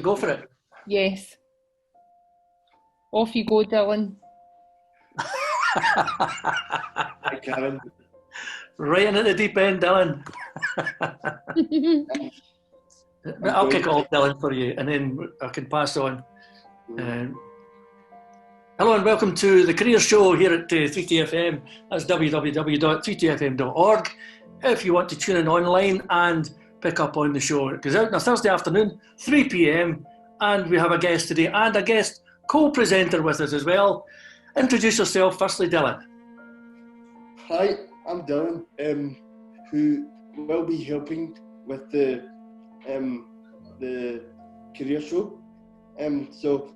Go for it. Yes. Off you go, Dylan. Hi, Karen. Right into the deep end, Dylan. I'll kick it off, Dylan, for you, and then I can pass on. Hello and welcome to the Career Show here at 3TFM. That's www.3tfm.org. If you want to tune in online and pick up on the show, it goes out on a Thursday afternoon, 3 p.m, and we have a guest today and a guest co-presenter with us as well. Introduce yourself firstly, Dylan. Hi, I'm Dylan, who will be helping with the Career Show. So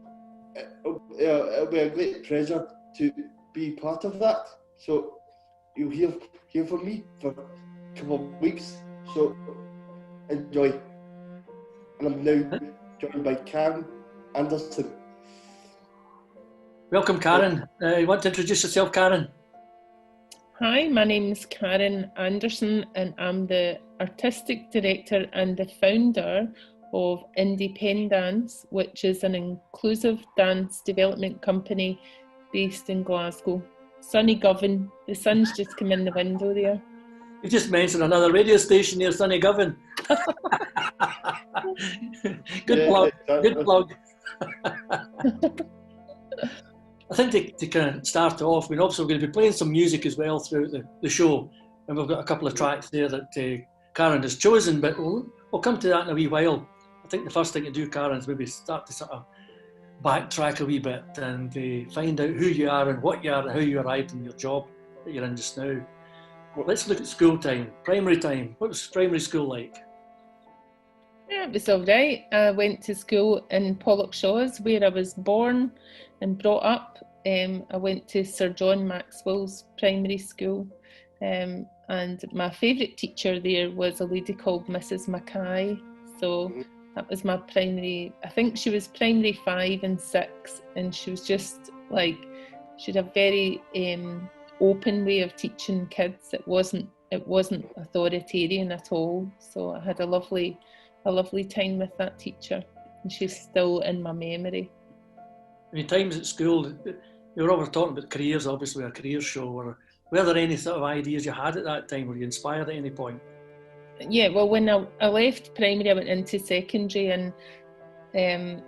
it'll be a great pleasure to be part of that. So you'll hear from me for a couple of weeks. So enjoy. And I'm now joined by Karen Anderson. Welcome, Karen. You want to introduce yourself, Karen? Hi, my name is Karen Anderson and I'm the Artistic Director and the founder of Indepen-dance, which is an inclusive dance development company based in Glasgow. Sunny Govan, the sun's just come in the window there. You just mentioned another radio station near Sunny Govan. Good plug, good plug. I think to kind of start off, we're also going to be playing some music as well throughout the show, and we've got a couple of tracks there that Karen has chosen, but we'll come to that in a wee while. I think the first thing to do, Karen, is maybe start to sort of backtrack a wee bit and find out who you are and what you are and how you arrived in your job that you're in just now. Well, let's look at school time, primary time. What was primary school like? Yeah, it was all right. I went to school in Pollokshaws, where I was born and brought up. I went to Sir John Maxwell's primary school, and my favourite teacher there was a lady called Mrs. Mackay. So that was my primary. I think she was primary 5 and 6, and she was just like, she had a very open way of teaching kids. It wasn't authoritarian at all. So I had a lovely time with that teacher, and she's still in my memory. Any times at school, you were always talking about careers, obviously, a career show, or were there any sort of ideas you had at that time? Were you inspired at any point? Yeah, well, when I left primary, I went into secondary, and I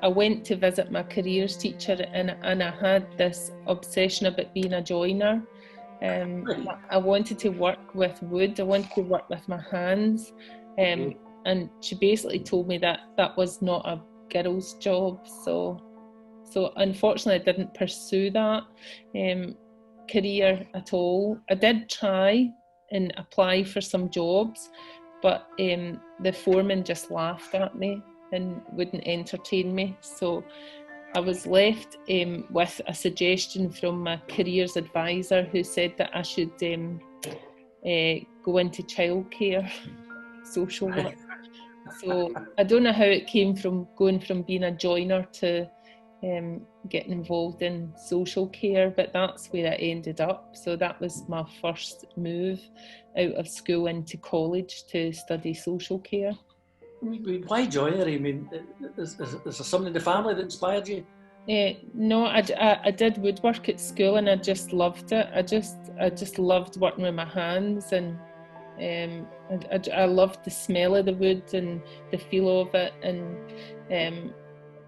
went to visit my careers teacher, and I had this obsession about being a joiner. I wanted to work with wood, I wanted to work with my hands, and she basically told me that was not a girl's job, so unfortunately I didn't pursue that career at all. I did try and apply for some jobs, but the foreman just laughed at me and wouldn't entertain me, so I was left with a suggestion from my careers advisor, who said that I should go into childcare, social work. So I don't know how it came from going from being a joiner to getting involved in social care, but that's where I ended up. So that was my first move out of school into college to study social care. Why joinery? I mean, is there something in the family that inspired you? No, I did woodwork at school, and I just loved it. I just loved working with my hands, and I loved the smell of the wood and the feel of it. And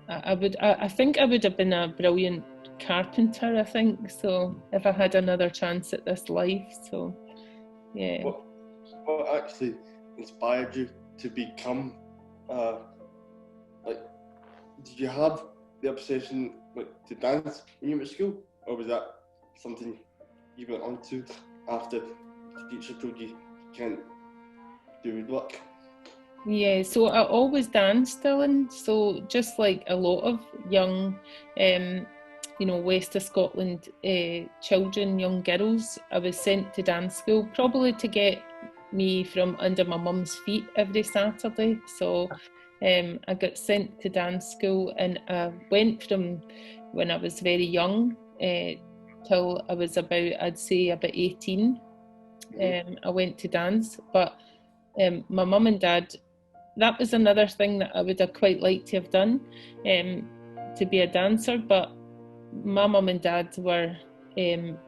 I think I would have been a brilliant carpenter, I think, so if I had another chance at this life. So yeah. What actually inspired you to become did you have the obsession to dance when you were at school, or was that something you went on to after the teacher told you can't do woodwork? Yeah, so I always danced, Dylan. So just like a lot of young, West of Scotland children, young girls, I was sent to dance school, probably to get me from under my mum's feet every Saturday. So I got sent to dance school, and I went from when I was very young till I was about 18. I went to dance, but my mum and dad that was another thing that I would have quite liked to have done, to be a dancer, but my mum and dad were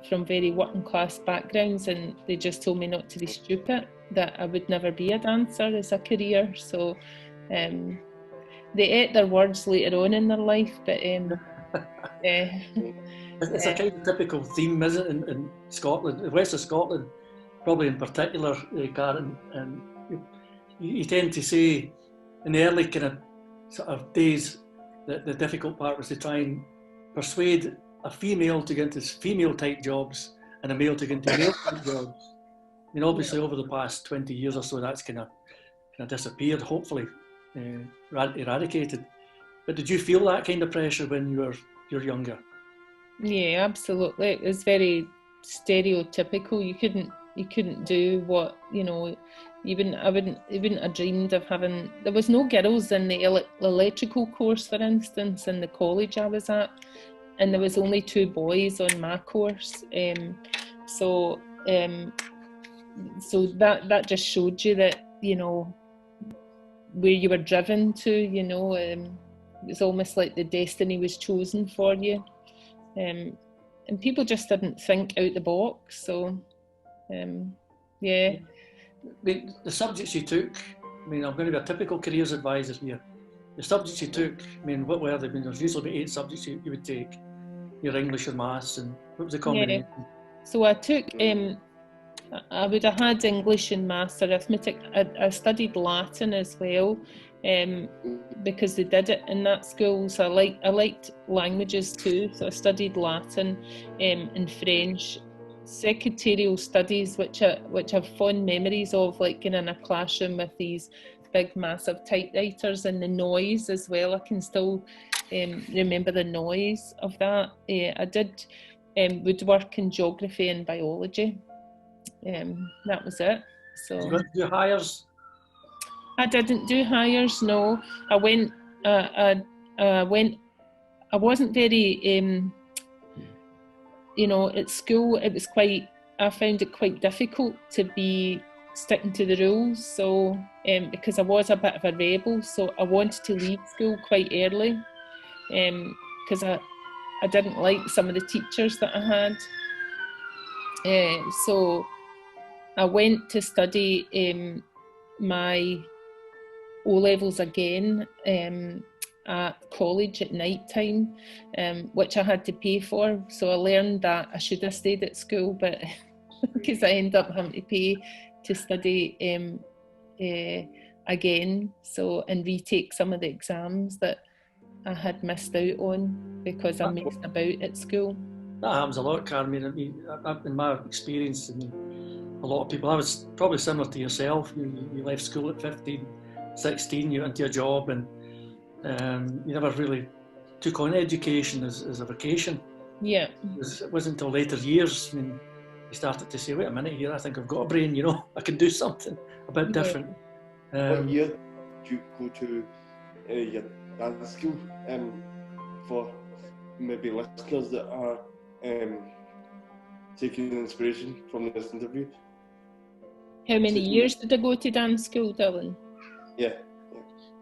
from very working class backgrounds, and they just told me not to be stupid, that I would never be a dancer as a career. So they ate their words later on in their life, but it's a kind of typical theme, isn't it, in Scotland, the west of Scotland, probably in particular, Karen, and you tend to say in the early kind of sort of days that the difficult part was to try and persuade a female to get into female type jobs and a male to get into male type jobs. I mean, obviously over the past 20 years or so, that's kind of disappeared, hopefully eradicated. But did you feel that kind of pressure when you were younger? Yeah, absolutely. It was very stereotypical. You couldn't do what, you know, you wouldn't have dreamed of having. There was no girls in the electrical course, for instance, in the college I was at, and there was only 2 boys on my course. So that just showed you that, you know, where you were driven to, you know, it was almost like the destiny was chosen for you. And people just didn't think out the box. So, yeah. The subjects you took, I mean, I'm going to be a typical careers advisor here. The subjects you took, I mean, what were they? I mean, there's usually about 8 subjects you would take. Your English or maths, and what was the combination? Yeah. So I took, I would have had English and maths, arithmetic. I studied Latin as well, because they did it in that school. So I liked languages too. So I studied Latin and French. Secretarial studies, which I've fond memories of, like getting in a classroom with these big massive typewriters and the noise as well. I can still remember the noise of that. I did woodwork and geography and biology. That was it. So did you want to do hires? I didn't do hires. No, I went. I wasn't very. You know, at school it was quite. I found it quite difficult to be sticking to the rules. So because I was a bit of a rebel, so I wanted to leave school quite early. Because I didn't like some of the teachers that I had. So I went to study my O-levels again at college at night time, which I had to pay for. So I learned that I should have stayed at school, but because I ended up having to pay to study again, so and retake some of the exams that I had missed out on because I messed about at school. That happens a lot, Carmen. I mean, in my experience, and a lot of people, I was probably similar to yourself. You left school at 15, 16, you went into a job, and you never really took on education as a vocation. Yeah. It wasn't until later years when you started to say, wait a minute here, I think I've got a brain, you know, I can do something a bit different. What year did you go to your dance school? For maybe listeners that are taking inspiration from this interview. How many years did I go to dance school, Dylan?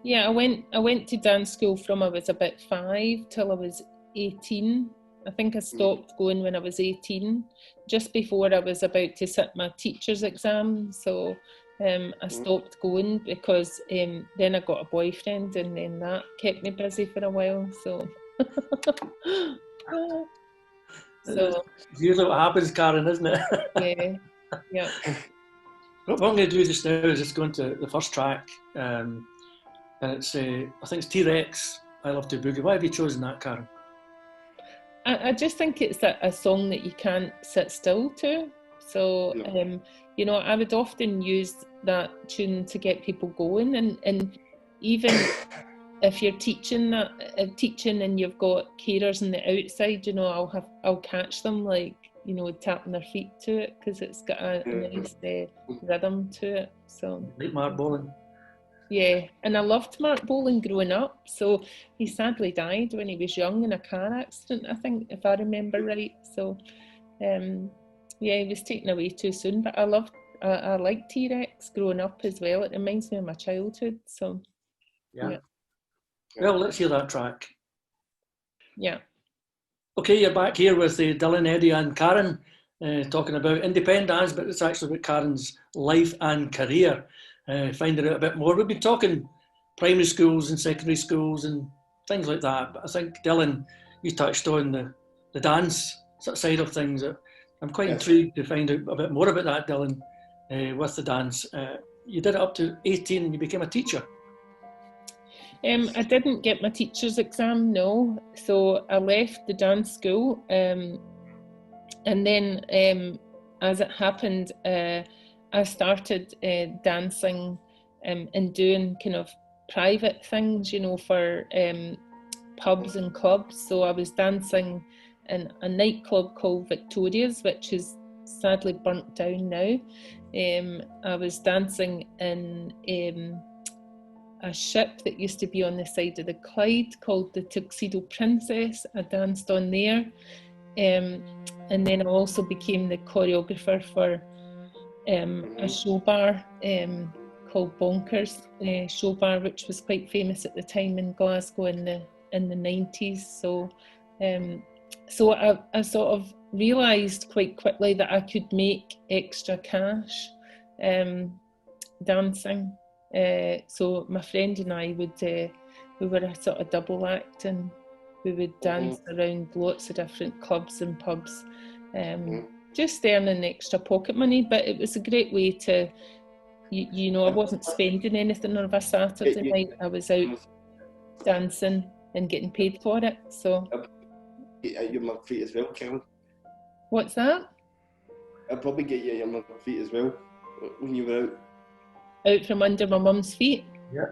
Yeah, I went to dance school from I was about 5 till I was 18. I think I stopped going when I was 18, just before I was about to sit my teacher's exam. So I stopped going because then I got a boyfriend, and then that kept me busy for a while. So, it's usually what happens, Karen, isn't it? Yeah. What I'm going to do just now is just go into the first track, and it's I think it's T-Rex, I Love to Boogie. Why have you chosen that, Karen? I just think it's a song that you can't sit still to. So, you know, I would often use that tune to get people going, and even if you're teaching and you've got carers on the outside, you know, I'll catch them, like, you know, tapping their feet to it, because it's got a nice rhythm to it. So like Mark Bolan. Yeah, and I loved Mark Bolan growing up. So he sadly died when he was young in a car accident, I think, if I remember right. So yeah, he was taken away too soon. But I I like T-Rex growing up as well. It reminds me of my childhood. So Yeah. Yeah. Well, let's hear that track. yeah. Okay, you're back here with Dylan, Eddie and Karen talking about Indepen-dance, but it's actually about Karen's life and career, finding out a bit more. We've been talking primary schools and secondary schools and things like that, but I think, Dylan, you touched on the dance side of things. I'm quite intrigued to find out a bit more about that, Dylan, with the dance. You did it up to 18 and you became a teacher. I didn't get my teacher's exam, no. So I left the dance school, and then as it happened, I started dancing and doing kind of private things, you know, for pubs and clubs. So I was dancing in a nightclub called Victoria's, which is sadly burnt down now. I was dancing in a ship that used to be on the side of the Clyde called the Tuxedo Princess. I danced on there. And then I also became the choreographer for a show bar called Bonkers Show Bar, which was quite famous at the time in Glasgow in the 90s. So I sort of realised quite quickly that I could make extra cash dancing. So my friend and I we were a sort of double act, and we would dance around lots of different clubs and pubs, just earning extra pocket money. But it was a great way to, you know, I wasn't spending anything on a Saturday night. I was out dancing and getting paid for it. So at your mug feet as well, Karen. What's that? I'll probably get you at your mug feet as well when you were out from under my mum's feet. Yeah.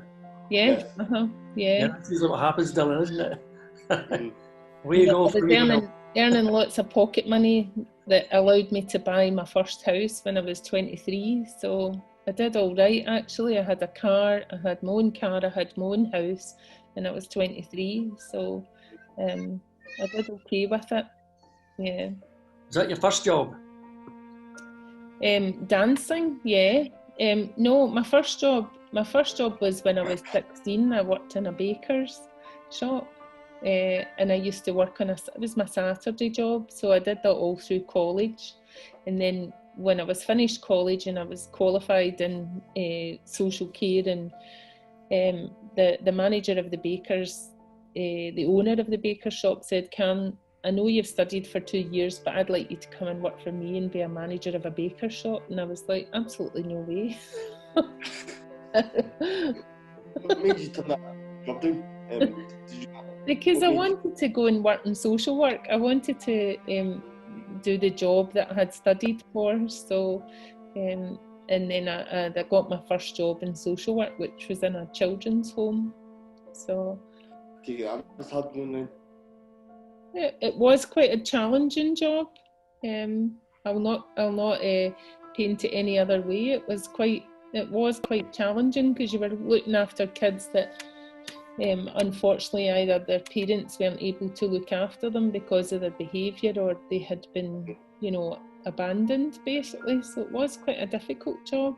Yeah. Yes. Yeah. That's usually what happens, Dylan, isn't it? Where you go? I was earning lots of pocket money that allowed me to buy my first house when I was 23. So I did all right, actually. I had a car, I had my own car, I had my own house, and I was 23. So I did okay with it. Yeah. Is that your first job? Dancing, yeah. No, my first job was when I was 16. I worked in a baker's shop, and I used to work on it was my Saturday job, so I did that all through college. And then when I was finished college and I was qualified in social care, and the manager of the baker's, the owner of the baker's shop said, "Karen, I know you've studied for 2 years, but I'd like you to come and work for me and be a manager of a baker's shop." And I was like, absolutely no way. What made you turn that job down? Because I wanted to go and work in social work. I wanted to do the job that I had studied for. So, and then I got my first job in social work, which was in a children's home. So. That was hard going then. It was quite a challenging job. I'll not paint it any other way. It was quite challenging because you were looking after kids that unfortunately either their parents weren't able to look after them because of their behaviour, or they had been, you know, abandoned basically. So it was quite a difficult job.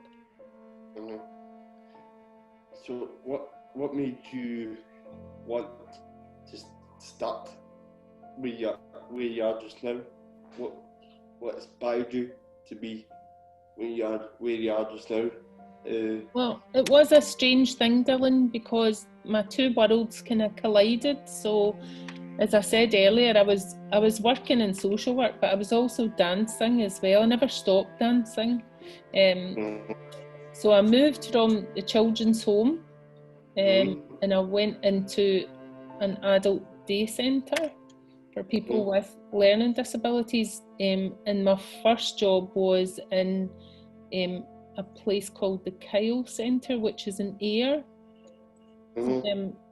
So what made you want to start where you are just now? What inspired you to be where you are just now? Well, it was a strange thing, Dylan, because my two worlds kind of collided. So, as I said earlier, I was working in social work, but I was also dancing as well. I never stopped dancing. So I moved from the children's home, and I went into an adult day centre for people with learning disabilities. And my first job was in a place called the Kyle Centre, which is in Ayr.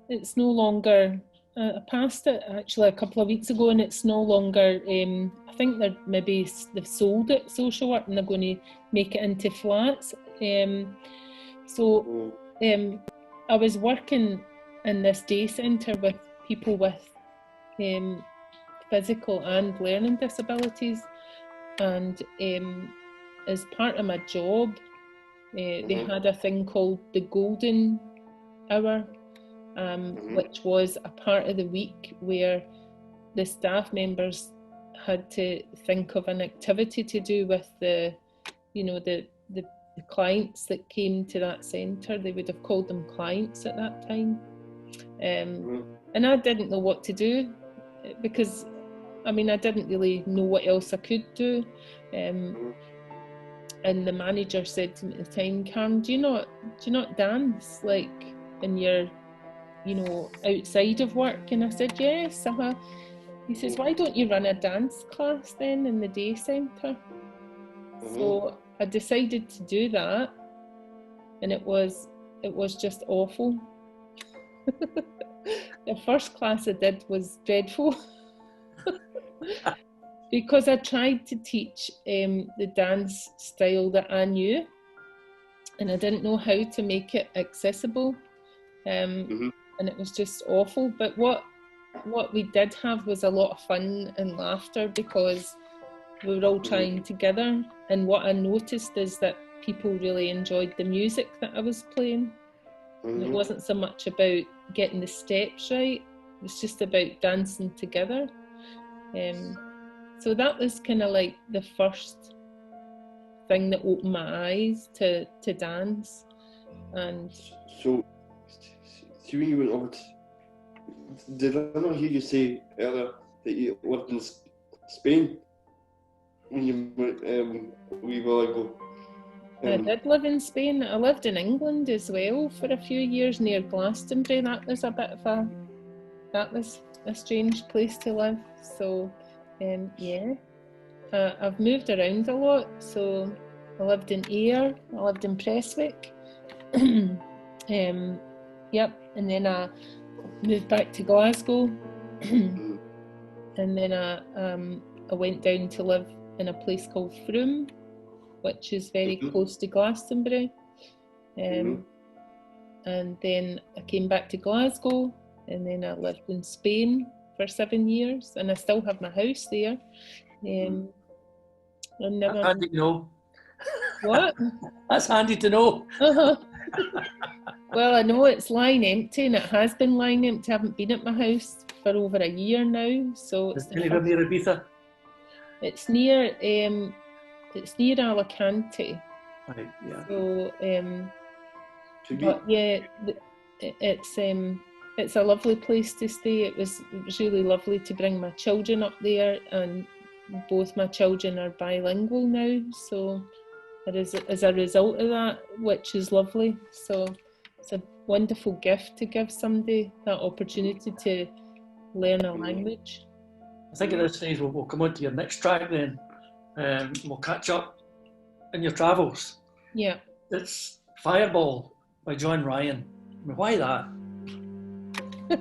It's no longer, I passed it actually a couple of weeks ago, and it's no longer, I think they've sold it, social work, and they're going to make it into flats. So I was working in this day centre with people with physical and learning disabilities, and as part of my job, they had a thing called the Golden Hour, which was a part of the week where the staff members had to think of an activity to do with the clients that came to that centre. They would have called them clients at that time. And I didn't know what to do, because I didn't really know what else I could do. And the manager said to me at the time, Karen, do you not dance, like, in your, outside of work? And I said, yes. He says, why don't you run a dance class then in the day centre? So I decided to do that, and it was just awful. The first class I did was dreadful. Because I tried to teach the dance style that I knew, and I didn't know how to make it accessible, and it was just awful. But what we did have was a lot of fun and laughter, because we were all trying together. And what I noticed is that people really enjoyed the music that I was playing. And it wasn't so much about getting the steps right, it was just about dancing together. So that was kind of like the first thing that opened my eyes to dance. And so when you went over did I not hear you say earlier that you lived in Spain when you went a wee while ago? I did live in Spain. I lived in England as well for a few years, near Glastonbury. That was a strange place to live. So I've moved around a lot. So I lived in Ayr, I lived in Prestwick, yep, and then I moved back to Glasgow, and then I went down to live in a place called Frome, which is very close to Glastonbury, and then I came back to Glasgow, and then I lived in Spain for 7 years, and I still have my house there. That's handy to know. What? That's handy to know. Well, I know it's lying empty, and it has been lying empty. I haven't been at my house for over a year now. So Is anywhere near Ibiza? It's near Alicante. Right, yeah. So but yeah, it's a lovely place to stay. It was really lovely to bring my children up there, and both my children are bilingual now, so it is as a result of that, which is lovely. So it's a wonderful gift to give somebody that opportunity to learn a language. I think at this stage we'll come on to your next track then. We'll catch up in your travels. Yeah. It's Fireball by John Ryan. Why that? I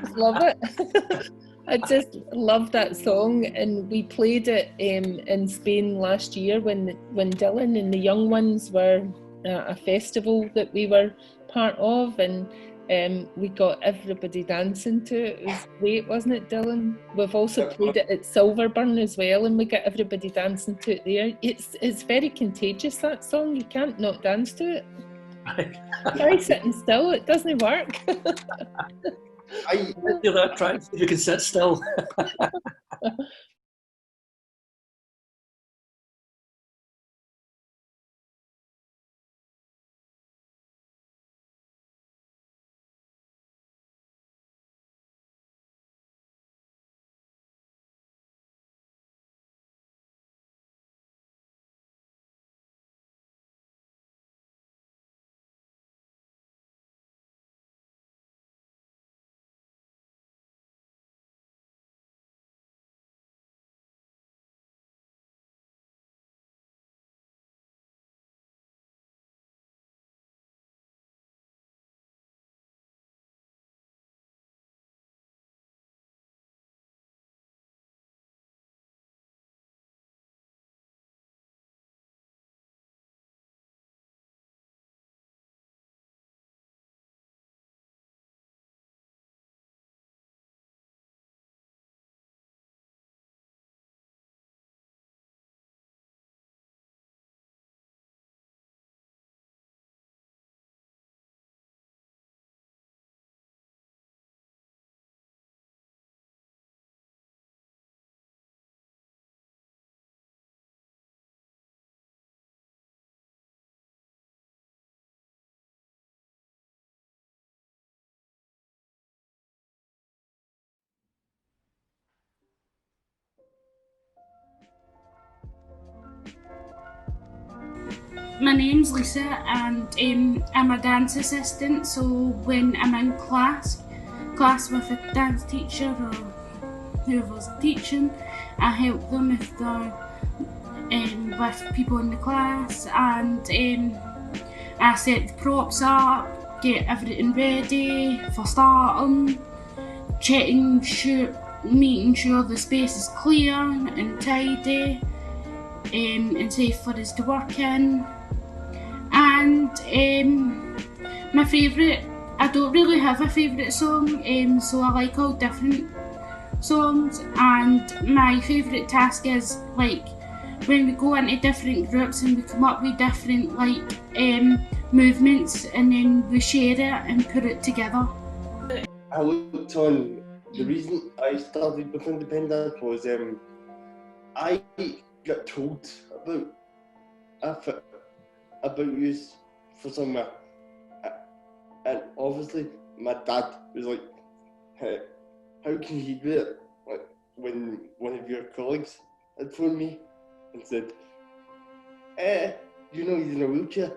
just love it. I just love that song, and we played it in Spain last year when Dylan and the Young Ones were at a festival that we were part of, and we got everybody dancing to it. It was great, wasn't it, Dylan? We've also played it at Silverburn as well, and we got everybody dancing to it there. It's very contagious, that song. You can't not dance to it. Try sitting still, it doesn't work. I do that track, see if you can sit still. my name's Lisa, and I'm a dance assistant. So when I'm in class with a dance teacher or whoever's teaching, I help them if they're with people in the class, and I set the props up, get everything ready for starting, making sure the space is clear and tidy, and safe for us to work in. And my favourite, I don't really have a favourite song, so I like all different songs, and my favourite task is like when we go into different groups and we come up with different movements, and then we share it and put it together. I looked on, the reason I started with Indepen-dance was I got told about you for somewhere, and obviously my dad was like, how can he do it? Like, when one of your colleagues had phoned me and said, he's in a wheelchair.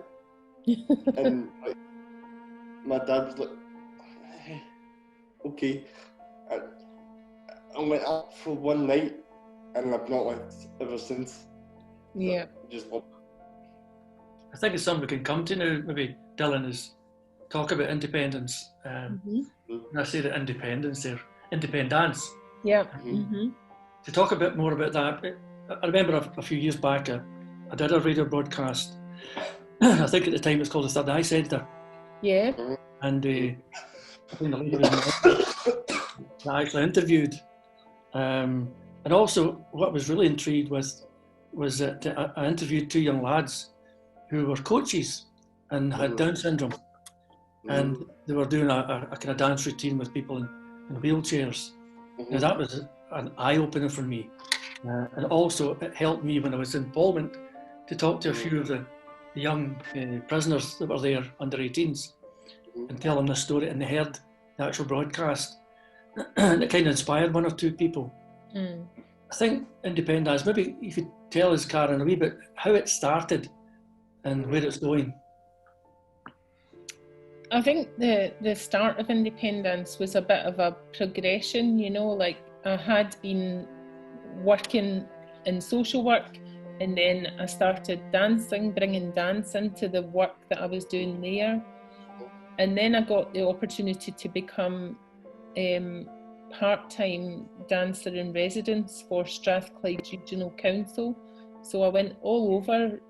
And like, my dad was like, okay. And I went up for one night, and I've not left ever since. Yeah. Just love. I think it's something we can come to now, maybe, Dylan, is talk about independence. When I say the independence there, Indepen-dance. Yeah. To talk a bit more about that, I remember a few years back, I did a radio broadcast. I think at the time it was called the Third Eye Centre. Yeah. And I think the lady that I actually interviewed. And also, what I was really intrigued with was that I interviewed two young lads who were coaches and had Down syndrome. And they were doing a kind of dance routine with people in wheelchairs. Now that was an eye-opener for me. And also it helped me when I was in Parliament to talk to a few of the young prisoners that were there, under 18s, and tell them this story, and they heard the actual broadcast. And it kind of inspired one or two people. I think Indepen-dance, maybe you could tell us, Karen, a wee bit how it started and where it's going. I think the start of Indepen-dance was a bit of a progression, like I had been working in social work, and then I started dancing, bringing dance into the work that I was doing there. And then I got the opportunity to become part-time dancer in residence for Strathclyde Regional Council. So I went all over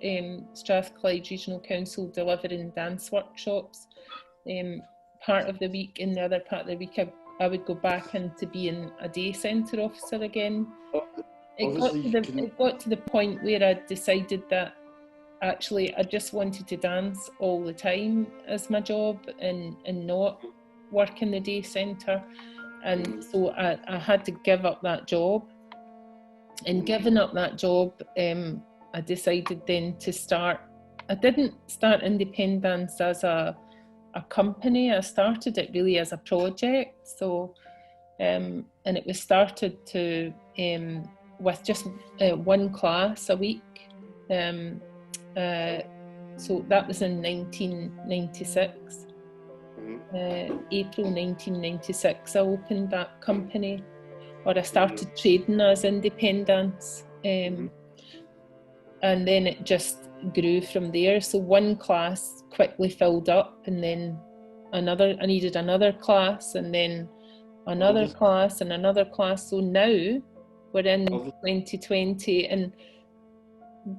Strathclyde Regional Council delivering dance workshops. Part of the week, and the other part of the week I would go back into being a day centre officer again. It got to the point where I decided that actually I just wanted to dance all the time as my job and not work in the day centre. And so I had to give up that job. And giving up that job, I decided then to start. I didn't start Indepen-dance as a company. I started it really as a project. So, and it was started to with just one class a week. So that was in 1996. April 1996, I opened that company, or I started trading as Indepen-dance, and then it just grew from there. So one class quickly filled up, and then I needed another class, and then another class and another class. So now we're in 2020, and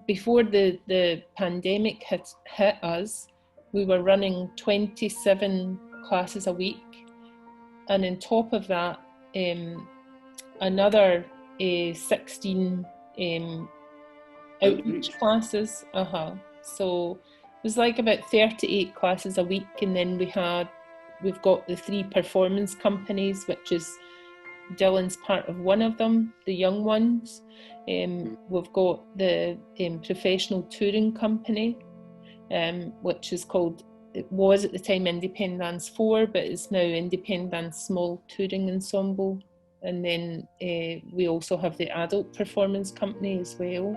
before the pandemic hit us, we were running 27 classes a week, and on top of that, another 16 outreach classes. So it was like about 38 classes a week, and then we've got the 3 performance companies, which is Dylan's part of one of them, the young ones. We've got the professional touring company, which is called, it was at the time Indepen-dance 4, but it's now Indepen-dance Small Touring Ensemble. And then we also have the adult performance company as well.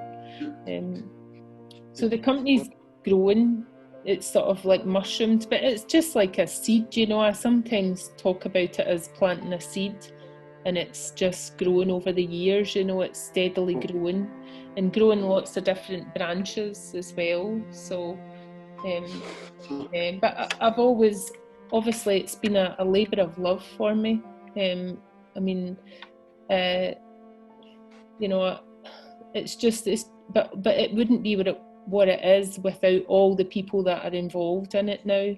So the company's growing. It's sort of like mushroomed, but it's just like a seed, you know. I sometimes talk about it as planting a seed, and it's just growing over the years, you know. It's steadily growing and growing lots of different branches as well. So but I've always, obviously it's been a labour of love for me. I mean, you know, but it wouldn't be what it is without all the people that are involved in it now.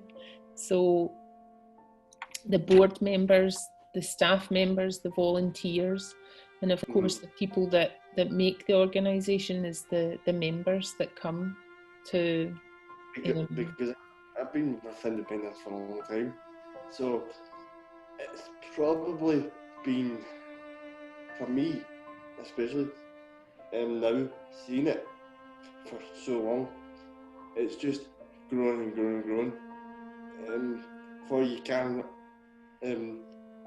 So the board members, the staff members, the volunteers, and of course the people that make the organisation is the members that come to. Because I've been with Independence for a long time, so it's probably been, for me especially, now seeing it for so long, it's just growing and growing and growing. For you can,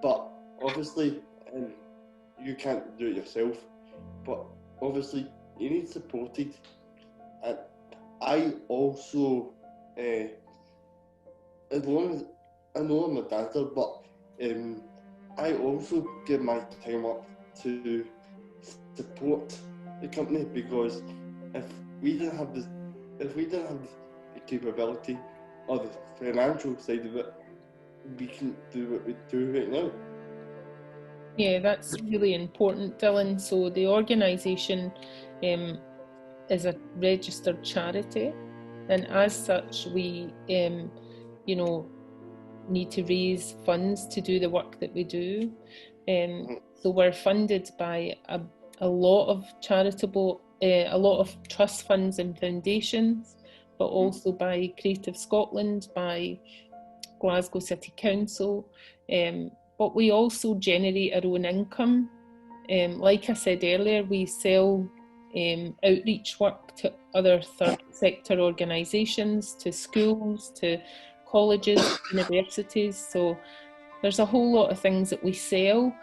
but obviously, you can't do it yourself. But obviously, you need supported. And I also, as long as I know I'm a dancer, but I also give my time up to support the company, because if we didn't have the capability or the financial side of it, we couldn't do what we do right now. Yeah, that's really important, Dylan. So the organisation is a registered charity, and as such we need to raise funds to do the work that we do. So we're funded by a lot of a lot of trust funds and foundations, but also by Creative Scotland, by Glasgow City Council, but we also generate our own income. Like I said earlier, we sell outreach work to other third sector organisations, to schools, to colleges, universities. So there's a whole lot of things that we sell,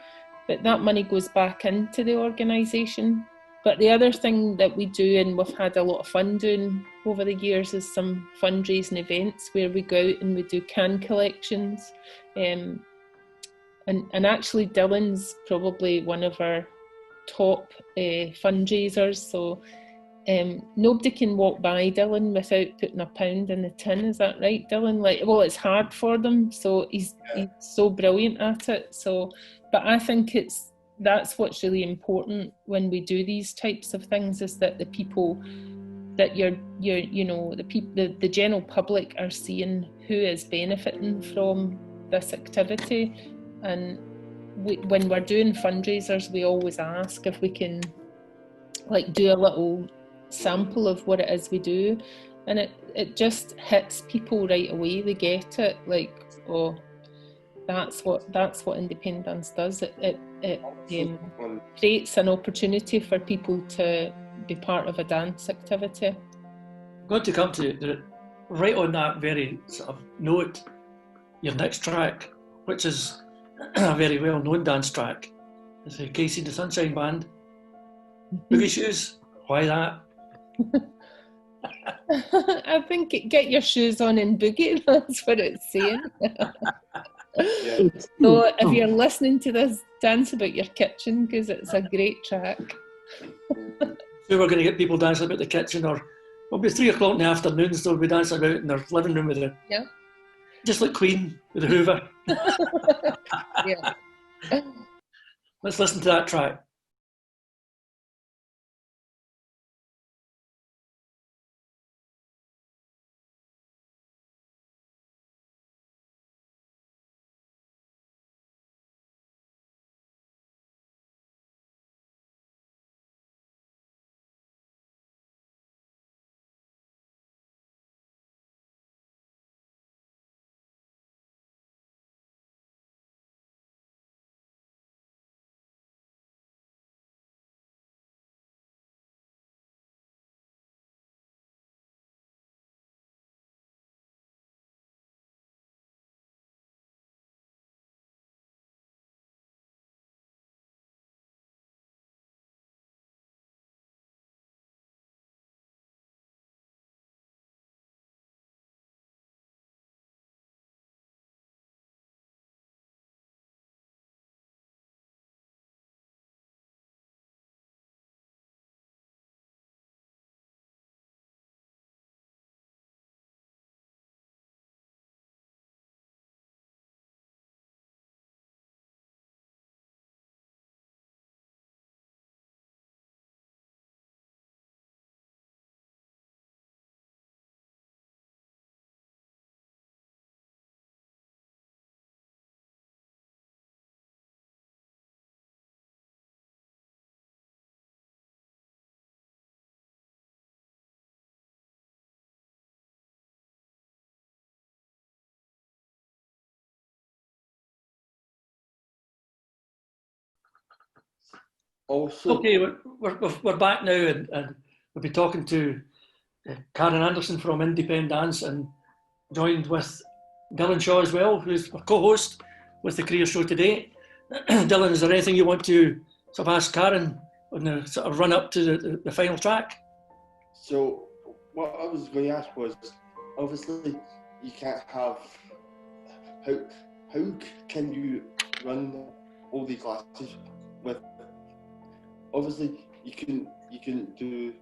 but that money goes back into the organisation. But the other thing that we do, and we've had a lot of fun doing over the years, is some fundraising events where we go out and we do can collections. And actually Dylan's probably one of our top fundraisers. So nobody can walk by Dylan without putting £1 in the tin. Is that right, Dylan? Well, it's hard for them. So he's so brilliant at it. So, but I think that's what's really important when we do these types of things, is that the people that the general public are seeing who is benefiting from this activity. And when we're doing fundraisers, we always ask if we can do a little sample of what it is we do, and it just hits people right away. They get it, oh, that's what Indepen-dance does. It creates an opportunity for people to be part of a dance activity. I'm going to come to right on that very sort of note, your next track, which is a very well-known dance track. It's Casey and the Sunshine Band. Boogie Shoes, why that? I think get your shoes on and boogie, that's what it's saying. Yeah. So if you're listening to this, dance about your kitchen, because it's a great track. So we're going to get people dancing about the kitchen, or it'll be 3 o'clock in the afternoon, so they'll be dancing about in their living room with it. Yeah. Just like Queen with the Hoover. Yeah. Let's listen to that track. also, Okay, we're back now, and we'll be talking to Karen Anderson from Indepen-dance, and joined with Dylan Shaw as well, who's our co-host with the Career Show today. Dylan, is there anything you want to sort of ask Karen on the sort of run up to the final track? so what I was going to ask was, obviously, you can't have, how can you run all the classes with, obviously, you can do,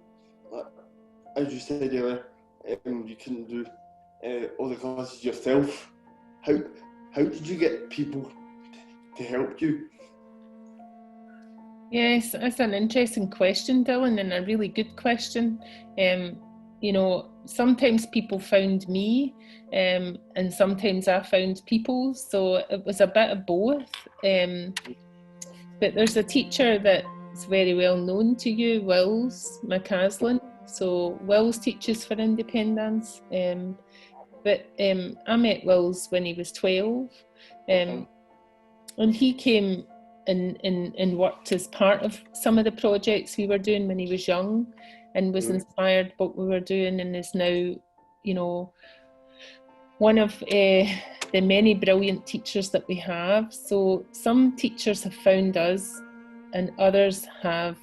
as you said earlier, you can do all the classes yourself. How did you get people to help you? Yes, that's an interesting question, Dylan, and a really good question. You know, sometimes people found me, and sometimes I found people, so it was a bit of both. But there's a teacher that's very well known to you, Wills McCaslin. So Wills teaches for Indepen-dance. But I met Wills when he was 12, and he came and worked as part of some of the projects we were doing when he was young, and was inspired by what we were doing, and is now, you know, one of the many brilliant teachers that we have. So some teachers have found us, and others I've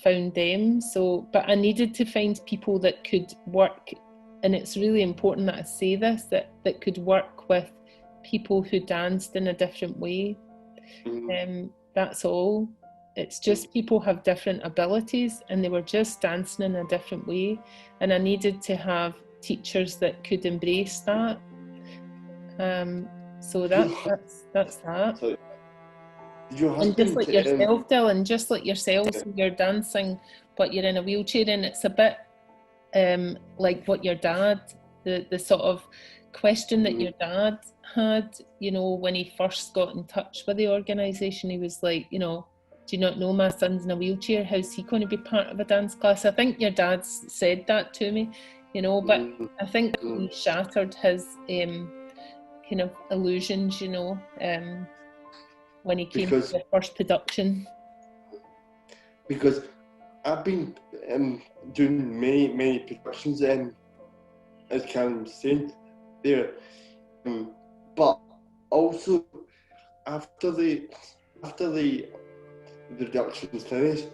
found them. So, but I needed to find people that could work, and it's really important that I say this, that could work with people who danced in a different way. That's all. It's just people have different abilities, and they were just dancing in a different way, and I needed to have teachers that could embrace that. So that's that. So, did your And just like husband, yourself, Dylan, just like yourself, you're dancing, but you're in a wheelchair, and it's a bit like what your dad, the sort of question that your dad had, you know, when he first got in touch with the organisation. He was like, you know, do you not know my son's in a wheelchair? How's he going to be part of a dance class? I think your dad said that to me, you know, but I think we shattered his kind of illusions, you know, when he came to the first production. Because I've been doing many productions, as Karen was saying there, but also after the production's finished,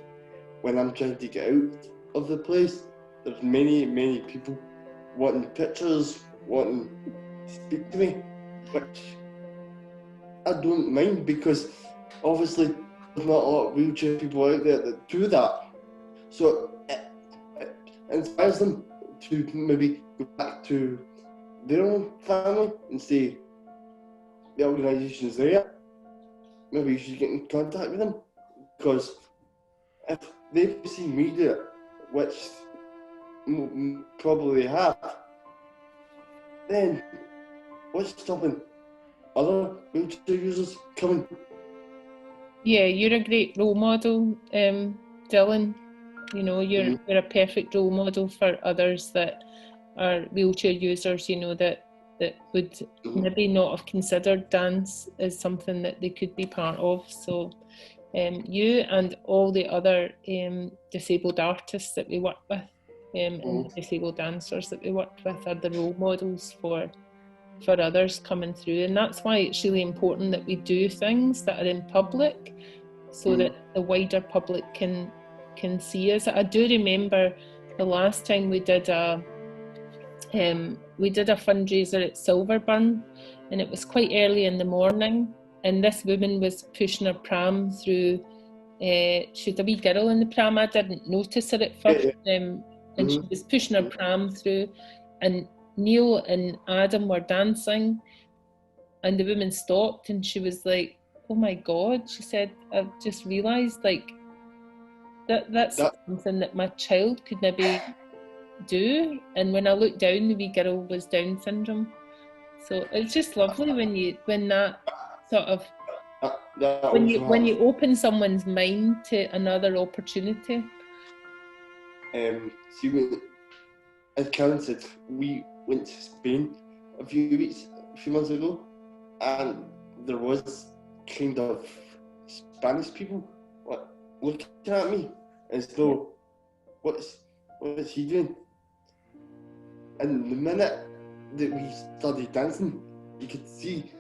when I'm trying to get out of the place, there's many people wanting pictures, wanting to speak to me, which I don't mind, because obviously there's not a lot of wheelchair people out there that do that. So it inspires them to maybe go back to their own family and say, the organisation's there, maybe you should get in contact with them. Because if they've seen me do it, which probably they have, then what's stopping other wheelchair users coming? Yeah, you're a great role model, Dylan. You know, you're a perfect role model for others that are wheelchair users, you know, that would maybe not have considered dance as something that they could be part of. So you and all the other disabled artists that we work with, and disabled dancers that we work with, are the role models for others coming through. And that's why it's really important that we do things that are in public, so that the wider public can see us. I do remember the last time we did a fundraiser at Silverburn, and it was quite early in the morning, and this woman was pushing her pram through. She had a wee girl in the pram. I didn't notice her at first, and she was pushing her pram through, and Neil and Adam were dancing, and the woman stopped, and she was like, "Oh my God," she said, "I've just realised, like, that's something that my child could maybe do." And when I looked down, the wee girl was Down syndrome. So it's just lovely when you open someone's mind to another opportunity. See, as Karen said, we went to Spain a few months ago, and there was kind of Spanish people looking at me as though, what's he doing? And the minute that we started dancing, you could see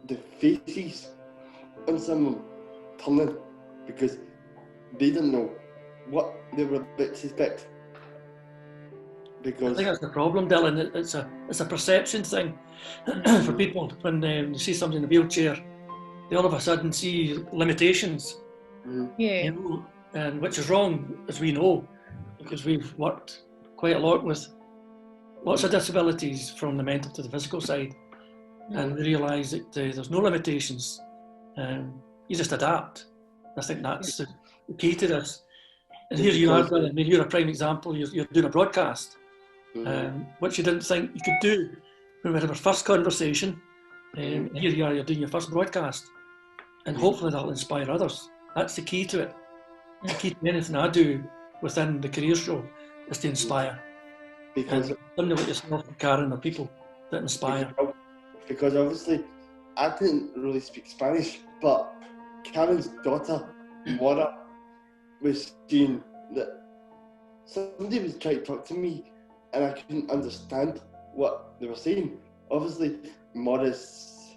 the faces on some of them turning because they didn't know what they were about to expect. I Because think that's the problem, Dylan. It's a perception thing for people. When you see somebody in a wheelchair, they all of a sudden see limitations, Yeah. you know, and which is wrong, as we know, because we've worked quite a lot with lots of disabilities from the mental to the physical side, and we realise that there's no limitations. You just adapt. I think that's the key to this. And here you are, Dylan. I mean, you're a prime example. You're doing a broadcast, which you didn't think you could do when we had our first conversation. Here you are, you're doing your first broadcast, and hopefully that'll inspire others. That's the key to it. The key to anything I do within the career show is to inspire. because And somebody like yourself, Karen, are people that inspire. because obviously I didn't really speak Spanish, but Karen's daughter, Mora, was saying that somebody was trying to talk to me and I couldn't understand what they were saying. Obviously, Mora's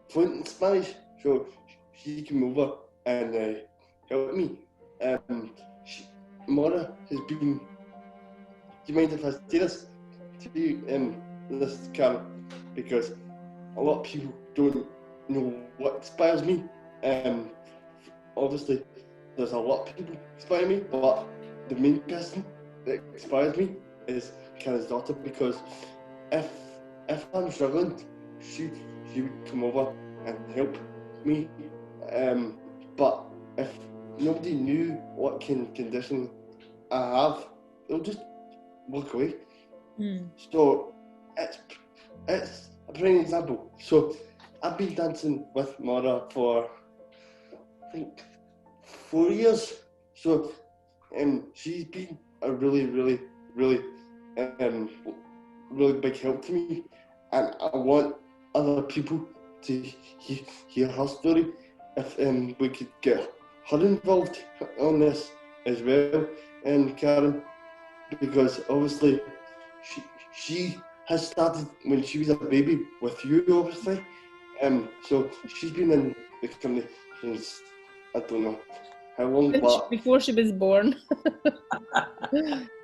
fluent in Spanish, so she came over and helped me. Mora has been. Do you mind if I say this to you, this Karen? Because a lot of people don't know what inspires me. Obviously, there's a lot of people who inspire me, but the main person that inspires me is Karen's daughter. Because if I'm struggling, she would come over and help me. But if nobody knew what condition I have, they'll just walk away. So it's a prime example. So I've been dancing with Mara for I think 4 years. So she's been a really big help to me, and I want other people to hear her story. If we could get her involved on this as well, Karen, because obviously she has started when she was a baby with you, obviously. So she's been in the company since I don't know how long, but before she was born.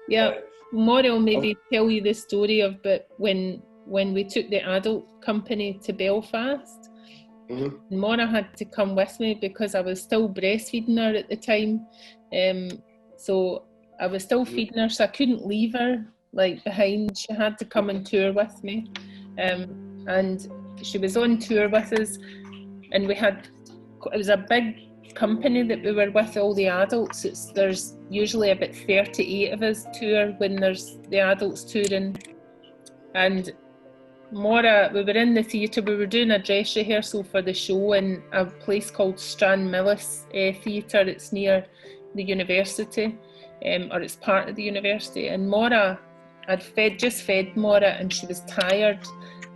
Yeah, Maura will maybe tell you the story of but when we took the adult company to Belfast. Maura had to come with me because I was still breastfeeding her at the time. So I was still feeding her, so I couldn't leave her like behind. She had to come and tour with me. And she was on tour with us, and it was a big company that we were with, all the adults. There's usually about 38 of us tour when there's the adults touring. And Maura, we were in the theatre, we were doing a dress rehearsal for the show in a place called Stranmillis Theatre. It's near the university, or it's part of the university. And Maura, I'd just fed Maura, and she was tired.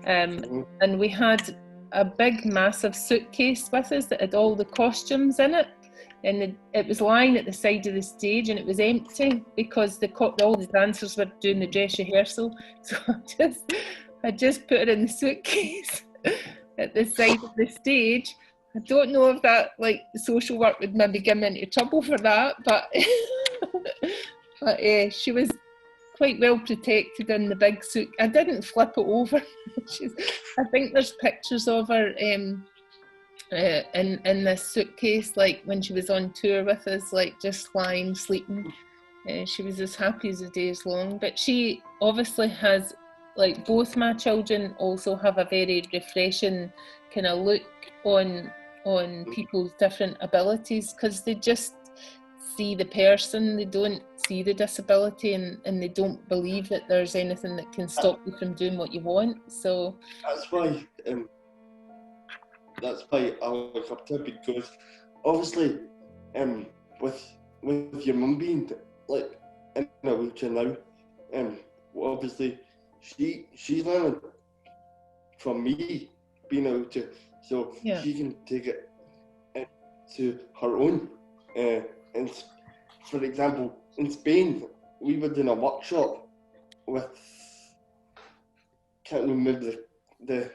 And we had a big, massive suitcase with us that had all the costumes in it. And it was lying at the side of the stage, and it was empty because all the dancers were doing the dress rehearsal. So I just put her in the suitcase at the side of the stage. I don't know if that, like, social work would maybe get me into trouble for that, but she was quite well protected in the big suit. I didn't flip it over. I think there's pictures of her in this suitcase, like when she was on tour with us, like just lying, sleeping. She was as happy as the day is long. But she obviously has, like, both my children also have a very refreshing kind of look on people's different abilities, because they just see the person, they don't see the disability, and they don't believe that there's anything that can stop you from doing what you want. So that's why I look up to her, because obviously with your mum being like in a wheelchair now, obviously she's learning from me being in a wheelchair, so she can take it to her own and for example, in Spain, we were doing a workshop with, can't remember the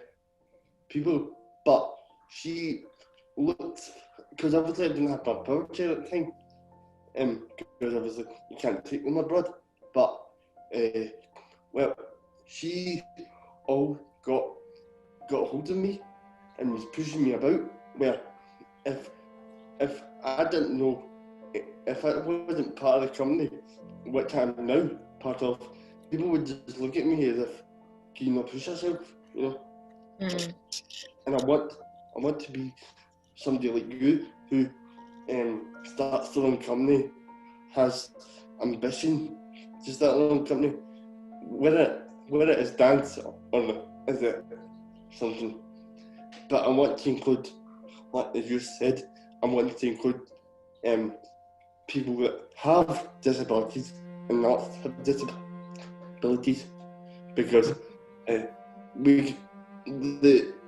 people, but she looked, because obviously I didn't have my power chair at the time, because obviously you can't take them abroad, but well, she all got hold of me and was pushing me about, where if I didn't know, if I wasn't part of the company, which I'm now part of, people would just look at me as if, can you not push yourself, you know? And I want to be somebody like you who starts their own company, has ambition to start their own company, whether it is dance or is it something. But I want to include, like you said, I want to include people that have disabilities and not have disabilities, because the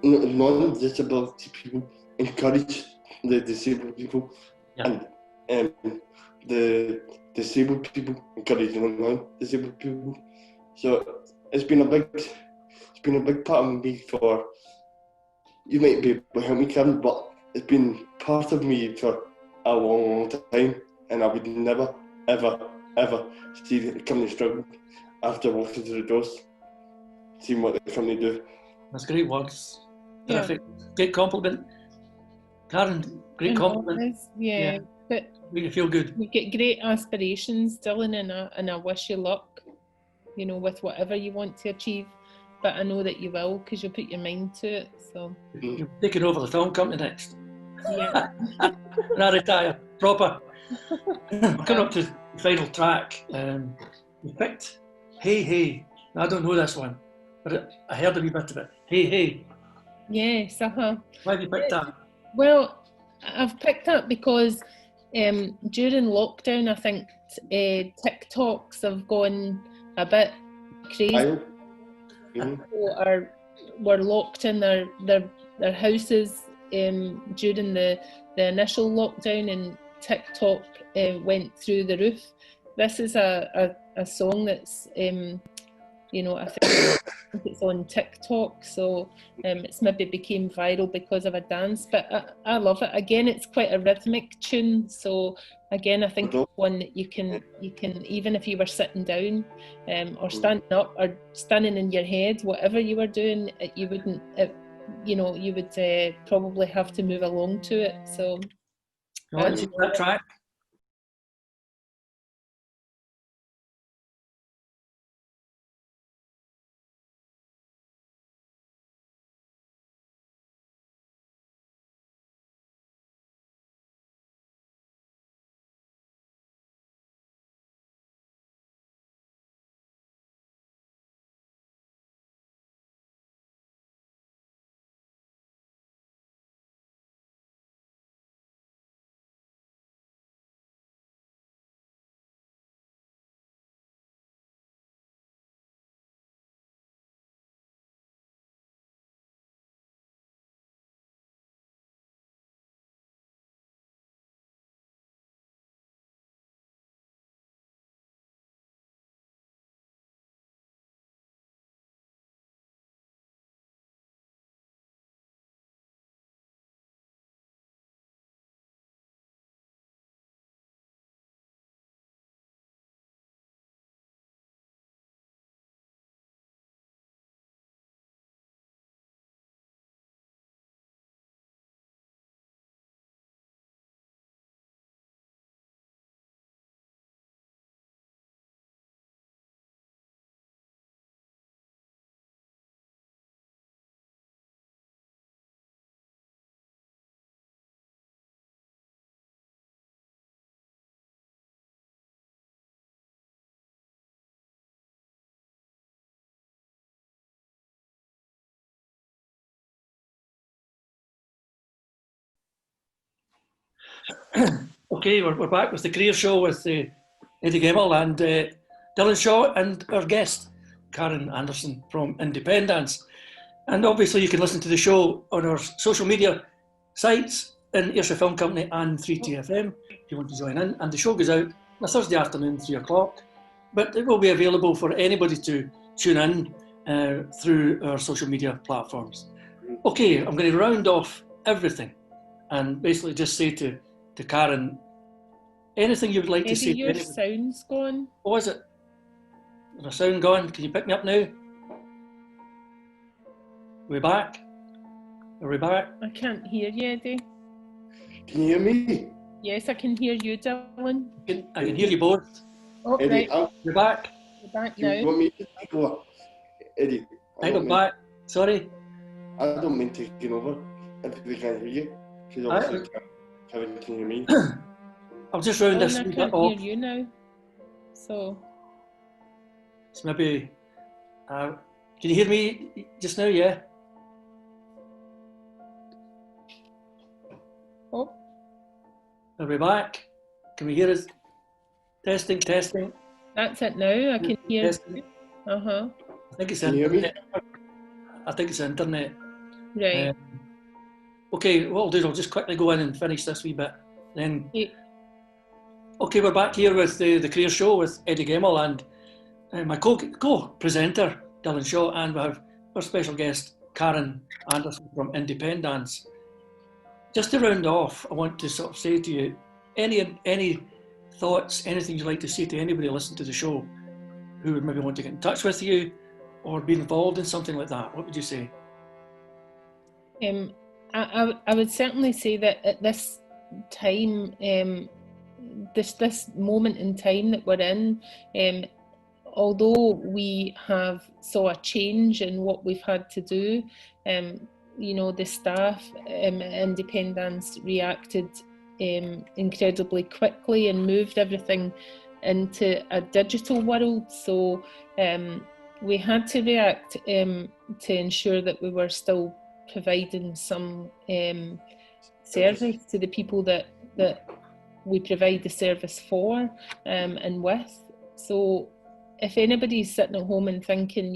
non-disability people encourage the disabled people, and the disabled people encourage the non-disabled people. So it's been a big part of me for, you might be able to help me, Kevin, but it's been part of me for a long time, and I would never, ever, ever see the company struggle after walking through the doors, seeing what the company do. That's great words. Terrific. Great compliment. Karen, great compliment. Yeah. But make you feel good. You get great aspirations, Dylan, and I wish you luck, you know, with whatever you want to achieve. But I know that you will, because you'll put your mind to it. So you're taking over the film company next. Yeah. And I retire proper. Coming up to the final track, we picked Hey Hey. I don't know this one, but I heard a wee bit of it. Hey Hey. Yes, Why have you picked that? Well, I've picked that because during lockdown, I think TikToks have gone a bit crazy. People were locked in their houses during the initial lockdown, and TikTok went through the roof. This is a song that's you know, I think it's on TikTok, so it's maybe became viral because of a dance, but I love it. Again, it's quite a rhythmic tune, so again, I think it's one that you can even if you were sitting down or standing up or standing in your head, whatever you were doing, you wouldn't, you know, you would probably have to move along to it. So let's see that track. Okay, we're back with the Career Show with Eddie Gemmell and Dylan Shaw and our guest, Karen Anderson from Indepen-dance. And obviously you can listen to the show on our social media sites in Ayrshire Film Company and 3TFM if you want to join in. And the show goes out on a Thursday afternoon, 3 o'clock. But it will be available for anybody to tune in through our social media platforms. Okay, I'm going to round off everything and basically just say to Karen, anything you would like to say Eddie, to your anybody. sound's gone. Oh, is it? Is the sound gone? Can you pick me up now? Are we back? Are we back? I can't hear you, Eddie. Can you hear me? Yes, I can hear you, Dylan. I can hear you both. Oh, Eddie, right, You're back? you're back do you now. want me to take over? Eddie, I got back. Sorry. I don't mean taking over if they can't hear you. Because obviously Kevin can hear me. I'll just round Oh, this and wee I bit can't off. hear you now. So, So maybe, can you hear me just now? Yeah. oh, Are we back? Can we hear us? Testing, testing. that's it now. I can hear Testing. you. Uh-huh. I think it's Can you hear me? internet. I think it's internet. Right. Okay, what I'll do is I'll just quickly go in and finish this wee bit. Then, Yeah. okay, we're back here with the Career Show with Eddie Gemmell and my co-presenter Dylan Shaw, and we have our special guest Karen Anderson from Indepen-dance. Just to round off, I want to sort of say to you, any thoughts, anything you'd like to say to anybody listening to the show who would maybe want to get in touch with you or be involved in something like that, what would you say? I would certainly say that at this time, this moment in time that we're in, although we have saw a change in what we've had to do, the staff at Indepen-dance reacted incredibly quickly and moved everything into a digital world. So we had to react to ensure that we were still providing some service to the people that we provide the service for and with. So if anybody's sitting at home and thinking,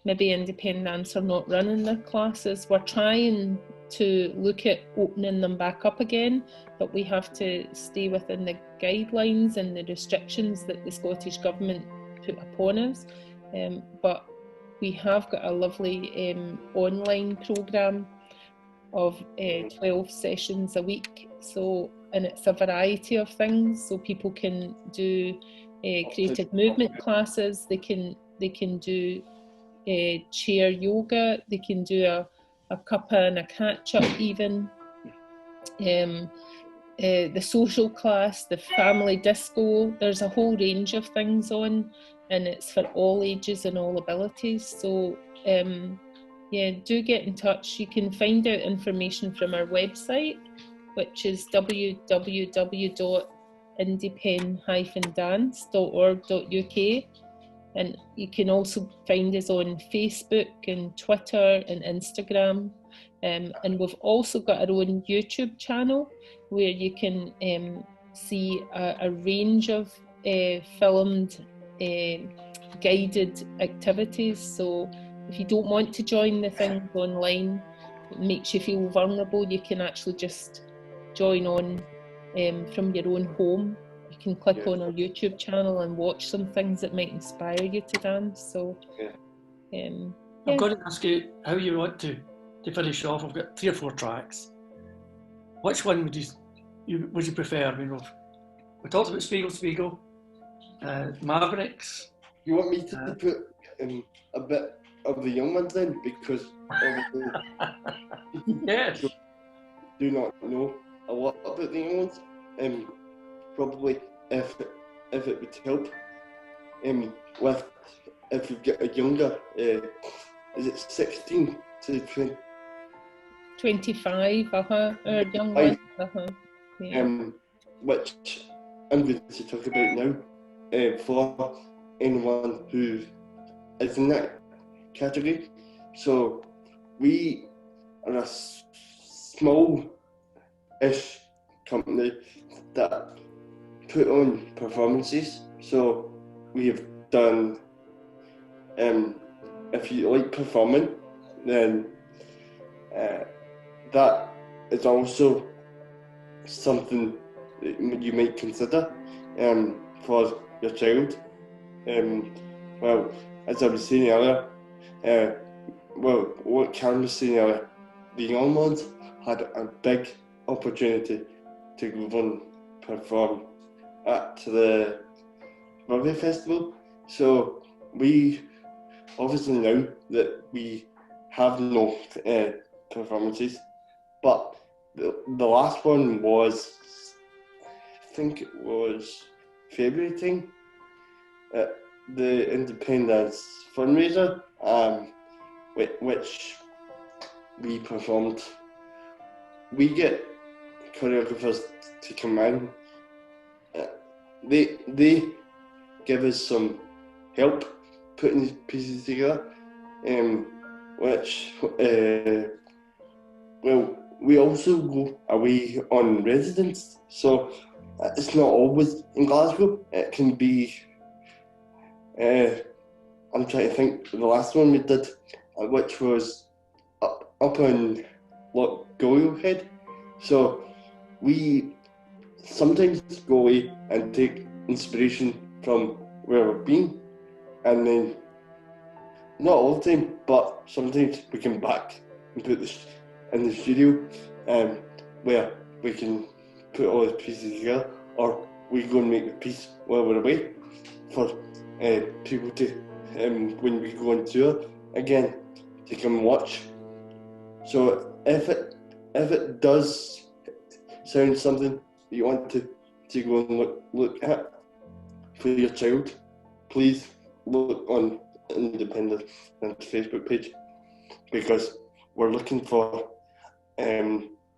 maybe Indepen-dance are not running their classes, we're trying to look at opening them back up again, but we have to stay within the guidelines and the restrictions that the Scottish Government put upon us. But we have got a lovely online programme of 12 sessions a week. So, and it's a variety of things. So people can do creative movement classes. They can do chair yoga. They can do a cuppa and a catch up even. The social class, the family disco. There's a whole range of things on, and it's for all ages and all abilities. So do get in touch. You can find out information from our website, which is www.indepen-dance.org.uk, and you can also find us on Facebook and Twitter and Instagram, and we've also got our own YouTube channel where you can see a range of filmed guided activities. So if you don't want to join the things online, it makes you feel vulnerable, you can actually just join on from your own home. You can click on our YouTube channel and watch some things that might inspire you to dance. So I'm going to ask you how you want to finish off. I've got 3 or 4 tracks. Which one would you prefer? I mean, we talked about Spiegel, Mavericks. You want me to put a bit of the young ones then, because yes, do not know a lot about the young ones. Probably if it would help. With if you've got a younger, is it 16 to 20? 25, or young ones, which I'm going to talk about now, for anyone who is in that category. So we are a small-ish company that put on performances. So we have done, if you like performing, then that it's also something that you might consider for your child. Well, as I was saying earlier, what Karen was saying earlier, the young ones had a big opportunity to go and perform at the Rugby Festival. So we obviously know that we have no performances, but the last one was, I think it was February time, at the Indepen-dance fundraiser, which we performed. We get choreographers to come in. They give us some help putting these pieces together, which we also go away on residence, so it's not always in Glasgow. It can be, I'm trying to think, the last one we did, which was up in Loch Head. So we sometimes go away and take inspiration from where we've been, and then not all the time, but sometimes we come back and put this in the studio, where we can put all the pieces together, or we go and make the piece while we're away for people to, when we go on tour again, to come and watch. So if it does sound something that you want to go and look at for your child, please look on Indepen-dance Facebook page, because we're looking for,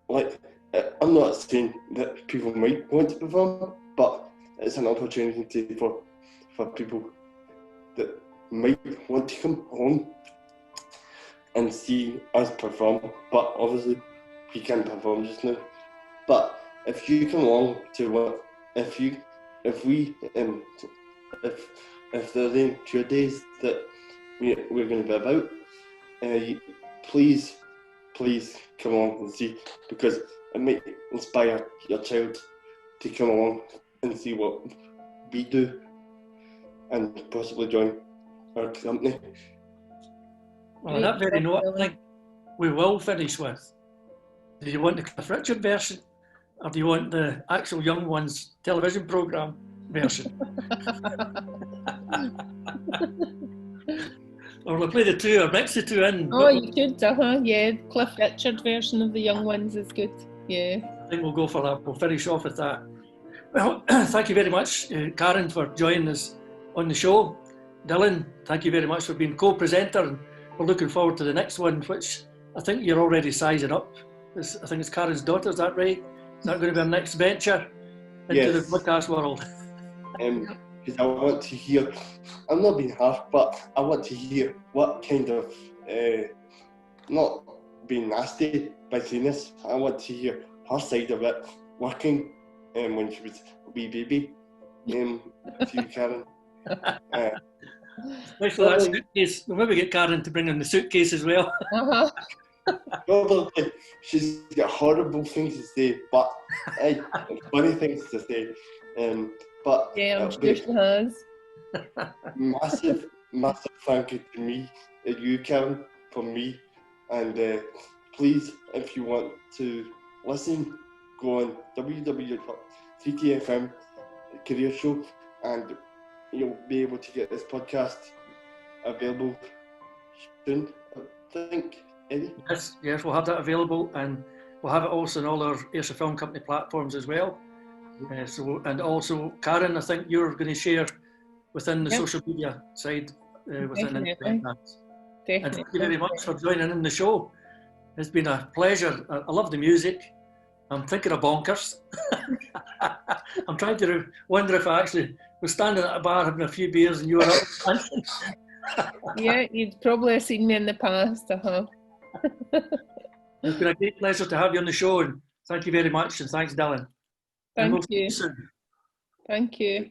like, I'm not saying that people might want to perform, but it's an opportunity for people that might want to come home and see us perform. But obviously we can't perform just now. But if you come along to what, if there are any tour days that we're going to be about, please come along and see, because it might inspire your child to come along and see what we do and possibly join our company. Well, on that very note, I think we will finish with, do you want the Cliff Richard version, or do you want the actual Young Ones television programme version? Or we'll play the two, or mix the two in. Oh, you could, yeah. Cliff Richard version of the Young Ones is good, yeah. I think we'll go for that. We'll finish off with that. Well, thank you very much, Karen, for joining us on the show. Dylan, thank you very much for being co-presenter, and we're looking forward to the next one, which I think you're already sizing up. I think it's Karen's daughter, is that right? Is that going to be our next venture into the podcast world? Because I want to hear, I'm not being harsh, but I want to hear what kind of, not being nasty by saying this, I want to hear her side of it, working when she was a wee baby, if you Karen. Especially that suitcase. We'll maybe get Karen to bring in the suitcase as well. Probably. She's got horrible things to say, but funny things to say. But yeah, I'm sure she has. Massive thank you to you, Karen, from me. And please, if you want to listen, go on www.3TFM Career Show, and you'll be able to get this podcast available soon, I think, Eddie? Yes, we'll have that available, and we'll have it also on all our Ayrshire Film Company platforms as well. And also, Karen, I think you're going to share within the social media side within Indepen-dance. And thank you very much for joining in the show. It's been a pleasure. I love the music. I'm thinking of bonkers. I'm trying to wonder if I actually was standing at a bar having a few beers and you were up dancing. Yeah, you'd probably have seen me in the past. It's been a great pleasure to have you on the show, and thank you very much, and thanks, Dylan. Thank you. Thank you.